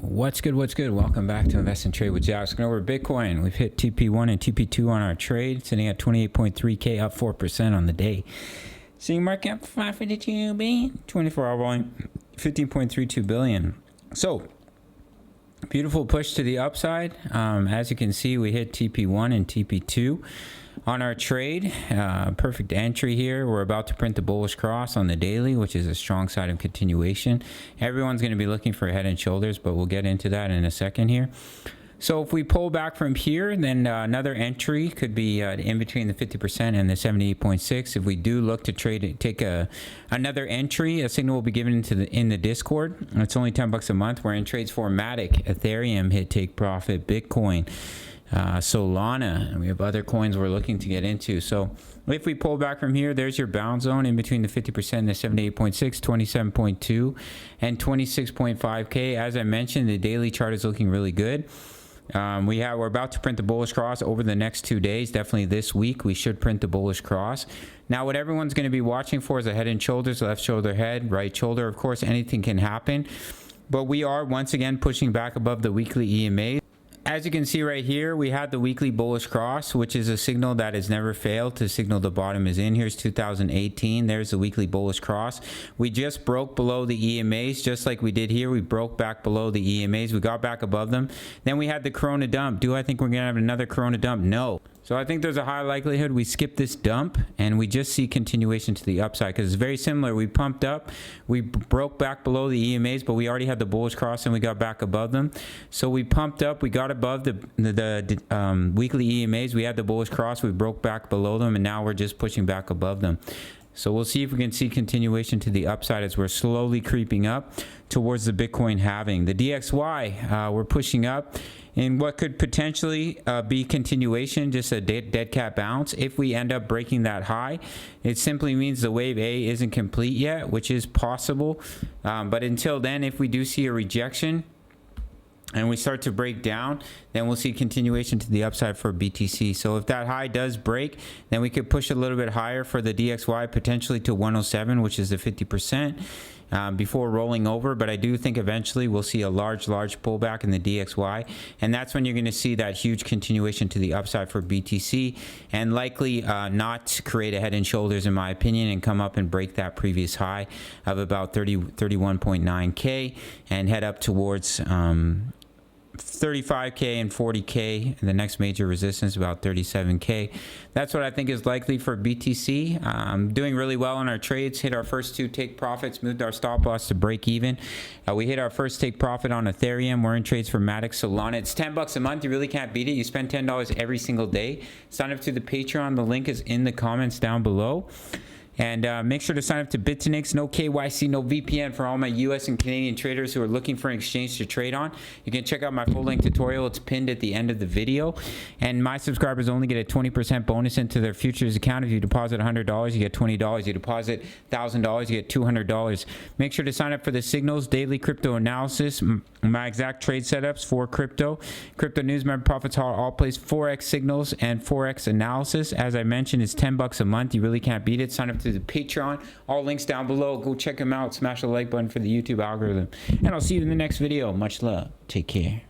What's good? Welcome back to Invest and Trade with Jaxx. Going over Bitcoin. We've hit TP1 and TP2 on our trade, sitting at 28.3K, up 4% on the day. Seeing market cap 552 billion, 24-hour volume, 15.32 billion. So, beautiful push to the upside. As you can see, we hit TP1 and TP2 on our trade. Perfect entry here. We're about to print the bullish cross on the daily, which is a strong sign of continuation. Everyone's going to be looking for head and shoulders, but we'll get into that in a second here. So if we pull back from here, then another entry could be in between the 50% and the 78.6. If we do look to trade, take another entry, a signal will be given in the Discord. It's only $10 a month. We're in trades for Matic, Ethereum, hit take profit, Bitcoin, Solana, and we have other coins we're looking to get into. So if we pull back from here, there's your bound zone in between the 50% and the 78.6, 27.2 and 26.5K. As I mentioned, the daily chart is looking really good. We're about to print the bullish cross over the next 2 days. Definitely this week we should print the bullish cross. Now what everyone's going to be watching for is a head and shoulders, left shoulder, head, right shoulder. Of course, anything can happen, but we are once again pushing back above the weekly EMA. As you can see right here, we had the weekly bullish cross, which is a signal that has never failed to signal the bottom is in. Here's 2018. There's the weekly bullish cross. We just broke below the EMAs, just like we did here. We broke back below the EMAs. We got back above them. Then we had the Corona dump. Do I think we're going to have another Corona dump? No. So I think there's a high likelihood we skip this dump and we just see continuation to the upside, because it's very similar. We pumped up, we broke back below the EMAs, but we already had the bullish cross and we got back above them. So we pumped up, we got above the weekly EMAs, we had the bullish cross, we broke back below them, and now we're just pushing back above them. So we'll see if we can see continuation to the upside as we're slowly creeping up towards the Bitcoin halving. The DXY, we're pushing up in what could potentially be continuation, just a dead cat bounce. If we end up breaking that high, it simply means the wave A isn't complete yet, which is possible. But until then, if we do see a rejection and we start to break down, then we'll see continuation to the upside for BTC. So if that high does break, then we could push a little bit higher for the DXY, potentially to 107, which is the 50%, before rolling over. But I do think eventually we'll see a large pullback in the DXY, and that's when you're going to see that huge continuation to the upside for BTC, and likely not create a head and shoulders, in my opinion, and come up and break that previous high of about 31.9K and head up towards 35K and 40K. The next major resistance about 37K. That's what I think is likely for BTC. Doing really well on our trades. Hit our first 2 take profits, moved our stop loss to break even. We hit our first take profit on Ethereum. We're in trades for Matic, Solana. It's $10 a month. You really can't beat it. You spend $10 every single day. Sign up to the Patreon. The link is in the comments down below. And make sure to sign up to BITUNIX. No KYC, no VPN for all my US and Canadian traders who are looking for an exchange to trade on. You can check out my full length tutorial. It's pinned at the end of the video. And my subscribers only get a 20% bonus into their futures account. If you deposit $100, you get $20. You deposit $1,000, you get $200. Make sure to sign up for the signals, daily crypto analysis, my exact trade setups for crypto news, member profits, all plays, Forex signals, and Forex analysis. As I mentioned, it's $10 a month. You really can't beat it. Sign up to the Patreon. All links down below. Go check them out. Smash the like button for the YouTube algorithm. And I'll see you in the next video. Much love. Take care.